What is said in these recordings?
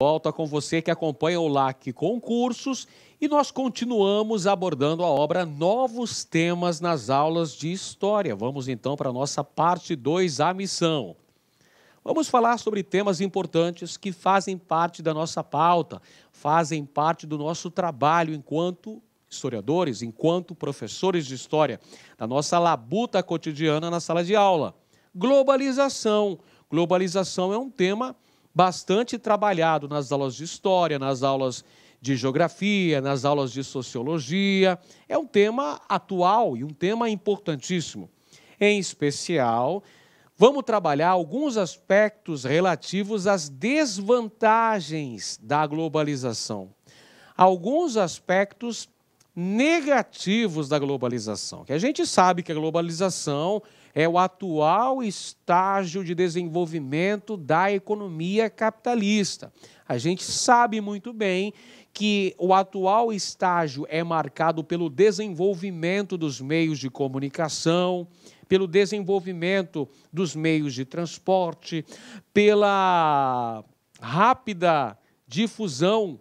Volta com você que acompanha o LAC Concursos e nós continuamos abordando a obra Novos Temas nas aulas de História. Vamos então para a nossa parte 2, a missão. Vamos falar sobre temas importantes que fazem parte da nossa pauta, fazem parte do nosso trabalho enquanto historiadores, enquanto professores de história, da nossa labuta cotidiana na sala de aula. Globalização. Globalização é um tema bastante trabalhado nas aulas de história, nas aulas de geografia, nas aulas de sociologia. É um tema atual e um tema importantíssimo. Em especial, vamos trabalhar alguns aspectos relativos às desvantagens da globalização. Alguns aspectos negativos da globalização, que a gente sabe que a globalização é o atual estágio de desenvolvimento da economia capitalista. A gente sabe muito bem que o atual estágio é marcado pelo desenvolvimento dos meios de comunicação, pelo desenvolvimento dos meios de transporte, pela rápida difusão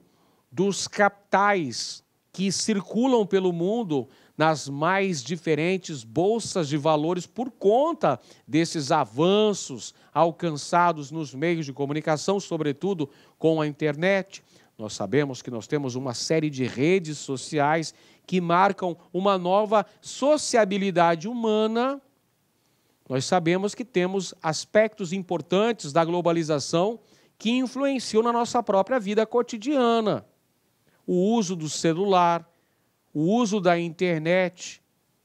dos capitais que circulam pelo mundo nas mais diferentes bolsas de valores por conta desses avanços alcançados nos meios de comunicação, sobretudo com a internet. Nós sabemos que nós temos uma série de redes sociais que marcam uma nova sociabilidade humana. Nós sabemos que temos aspectos importantes da globalização que influenciam na nossa própria vida cotidiana. O uso do celular, o uso da internet,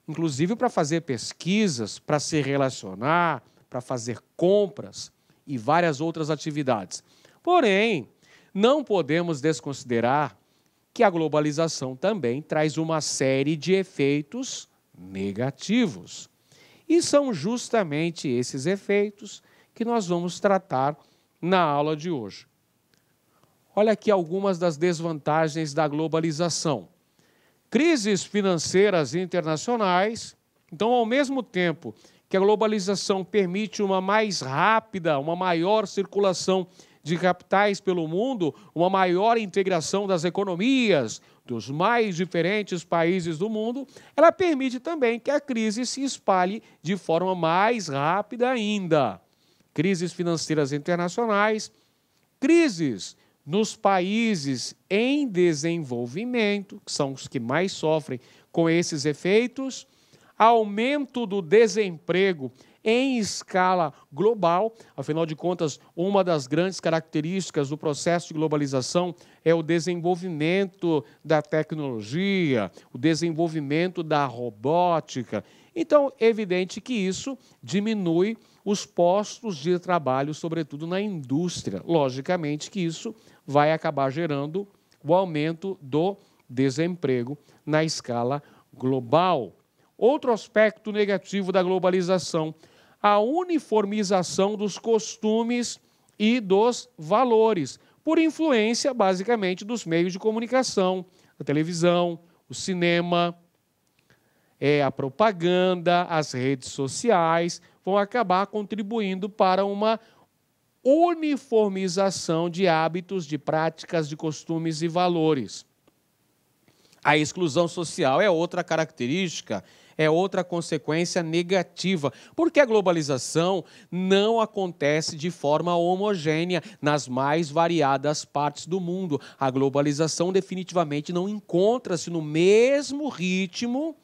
inclusive para fazer pesquisas, para se relacionar, para fazer compras e várias outras atividades. Porém, não podemos desconsiderar que a globalização também traz uma série de efeitos negativos. E são justamente esses efeitos que nós vamos tratar na aula de hoje. Olha aqui algumas das desvantagens da globalização. Crises financeiras internacionais. Então, ao mesmo tempo que a globalização permite uma mais rápida, uma maior circulação de capitais pelo mundo, uma maior integração das economias dos mais diferentes países do mundo, ela permite também que a crise se espalhe de forma mais rápida ainda. Crises financeiras internacionais, crises nos países em desenvolvimento, que são os que mais sofrem com esses efeitos, aumento do desemprego em escala global. Afinal de contas, uma das grandes características do processo de globalização é o desenvolvimento da tecnologia, o desenvolvimento da robótica. Então, é evidente que isso diminui os postos de trabalho, sobretudo na indústria. Logicamente que isso vai acabar gerando o aumento do desemprego na escala global. Outro aspecto negativo da globalização, a uniformização dos costumes e dos valores, por influência, basicamente, dos meios de comunicação, a televisão, o cinema, a propaganda, as redes sociais, vão acabar contribuindo para uma uniformização de hábitos, de práticas, de costumes e valores. A exclusão social é outra característica, é outra consequência negativa, porque a globalização não acontece de forma homogênea nas mais variadas partes do mundo. A globalização definitivamente não encontra-se no mesmo ritmo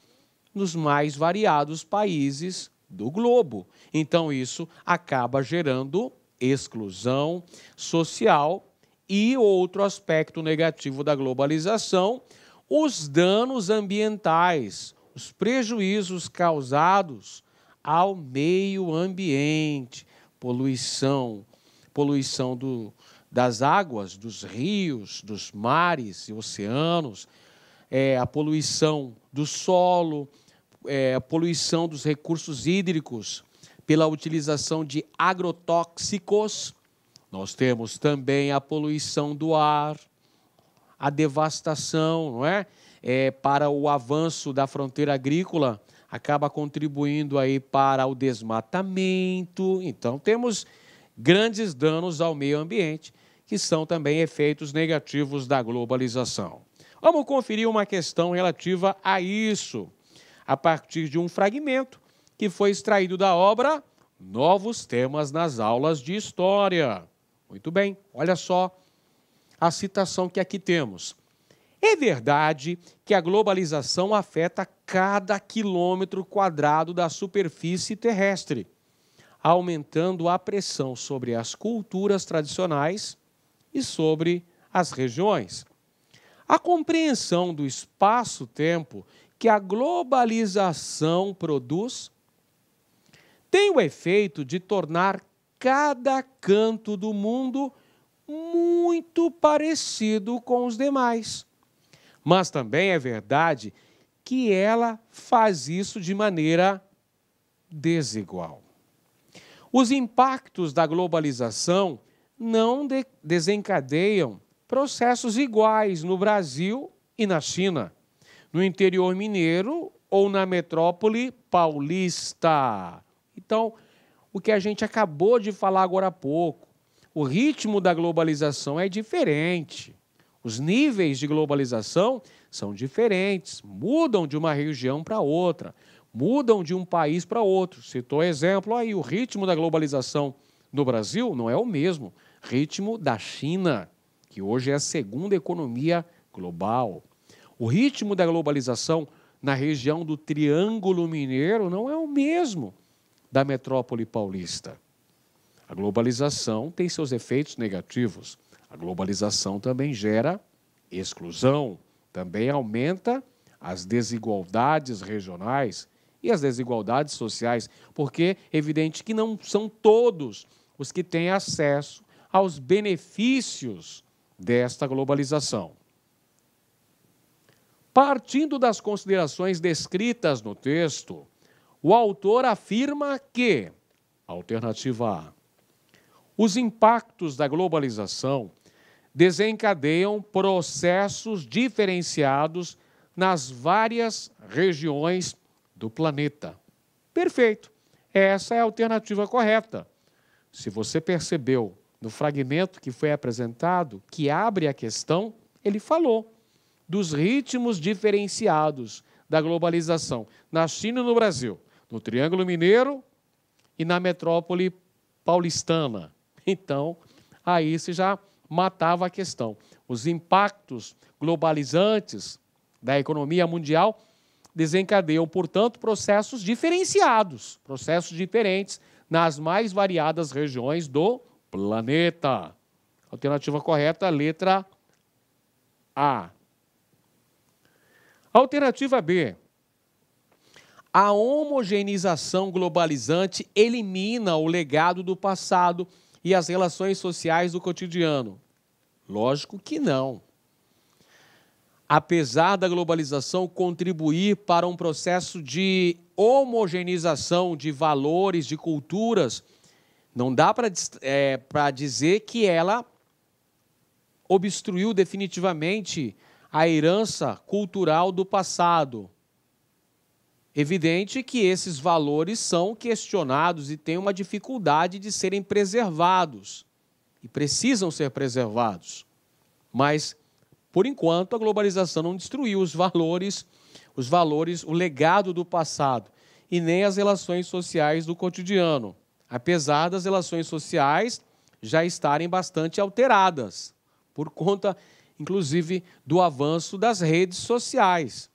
nos mais variados países do globo. Então, isso acaba gerando exclusão social. E outro aspecto negativo da globalização, os danos ambientais, os prejuízos causados ao meio ambiente, poluição das águas, dos rios, dos mares e oceanos, a poluição do solo, a poluição dos recursos hídricos pela utilização de agrotóxicos. Nós temos também a poluição do ar, a devastação, não é? Para o avanço da fronteira agrícola, acaba contribuindo aí para o desmatamento. Então, temos grandes danos ao meio ambiente que são também efeitos negativos da globalização. Vamos conferir uma questão relativa a isso, a partir de um fragmento que foi extraído da obra Novos Temas nas Aulas de História. Muito bem, olha só a citação que aqui temos. É verdade que a globalização afeta cada quilômetro quadrado da superfície terrestre, aumentando a pressão sobre as culturas tradicionais e sobre as regiões. A compreensão do espaço-tempo que a globalização produz tem o efeito de tornar cada canto do mundo muito parecido com os demais. Mas também é verdade que ela faz isso de maneira desigual. Os impactos da globalização não desencadeiam processos iguais no Brasil e na China, no interior mineiro ou na metrópole paulista. Então, o que a gente acabou de falar agora há pouco, o ritmo da globalização é diferente. Os níveis de globalização são diferentes, mudam de uma região para outra, mudam de um país para outro. Citou exemplo aí, o ritmo da globalização no Brasil não é o mesmo ritmo da China, que hoje é a segunda economia global. O ritmo da globalização na região do Triângulo Mineiro não é o mesmo da metrópole paulista. A globalização tem seus efeitos negativos. A globalização também gera exclusão, também aumenta as desigualdades regionais e as desigualdades sociais, porque é evidente que não são todos os que têm acesso aos benefícios desta globalização. Partindo das considerações descritas no texto, o autor afirma que, alternativa A, os impactos da globalização desencadeiam processos diferenciados nas várias regiões do planeta. Perfeito. Essa é a alternativa correta. Se você percebeu no fragmento que foi apresentado, que abre a questão, ele falou dos ritmos diferenciados da globalização na China e no Brasil, no Triângulo Mineiro e na metrópole paulistana. Então, aí se já matava a questão. Os impactos globalizantes da economia mundial desencadeiam, portanto, processos diferenciados, processos diferentes nas mais variadas regiões do planeta. Alternativa correta, letra A. Alternativa B. A homogeneização globalizante elimina o legado do passado e as relações sociais do cotidiano. Lógico que não. Apesar da globalização contribuir para um processo de homogeneização de valores, de culturas, não dá para dizer que ela obstruiu definitivamente a herança cultural do passado. Evidente que esses valores são questionados e têm uma dificuldade de serem preservados e precisam ser preservados. Mas, por enquanto, a globalização não destruiu os valores, o legado do passado e nem as relações sociais do cotidiano, apesar das relações sociais já estarem bastante alteradas, por conta, inclusive, do avanço das redes sociais.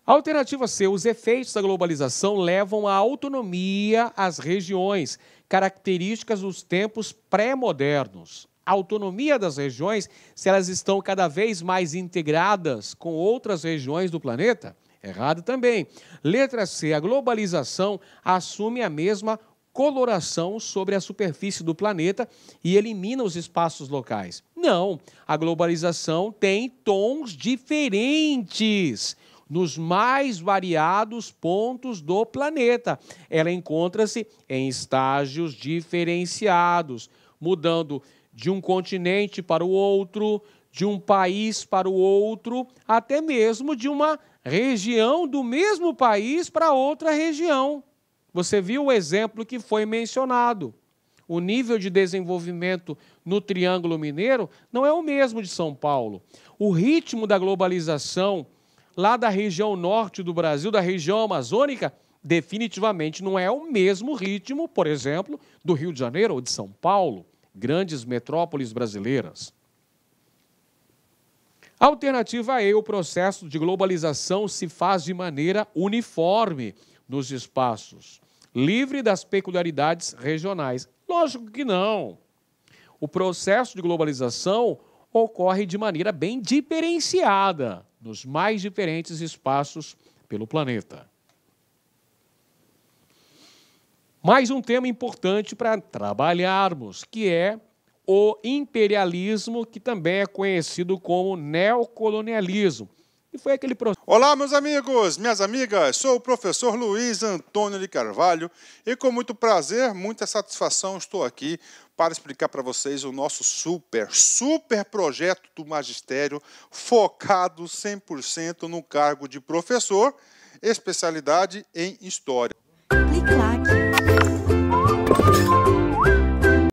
A alternativa C, os efeitos da globalização levam à autonomia às regiões, características dos tempos pré-modernos. A autonomia das regiões, se elas estão cada vez mais integradas com outras regiões do planeta? Errado também. Letra C, a globalização assume a mesma coloração sobre a superfície do planeta e elimina os espaços locais. Não, a globalização tem tons diferentes nos mais variados pontos do planeta. Ela encontra-se em estágios diferenciados, mudando de um continente para o outro, de um país para o outro, até mesmo de uma região do mesmo país para outra região. Você viu o exemplo que foi mencionado. o nível de desenvolvimento no Triângulo Mineiro não é o mesmo de São Paulo. O ritmo da globalização lá da região norte do Brasil, da região amazônica, definitivamente não é o mesmo ritmo, por exemplo, do Rio de Janeiro ou de São Paulo, grandes metrópoles brasileiras. A alternativa é o processo de globalização se faz de maneira uniforme nos espaços, livre das peculiaridades regionais. Lógico que não. O processo de globalização ocorre de maneira bem diferenciada nos mais diferentes espaços pelo planeta. Mais um tema importante para trabalharmos, que é o imperialismo, que também é conhecido como neocolonialismo. E foi aquele processo. Olá, meus amigos, minhas amigas, sou o professor Luiz Antônio de Carvalho e com muito prazer, muita satisfação estou aqui para explicar para vocês o nosso super projeto do magistério focado 100% no cargo de professor, especialidade em História. Clique lá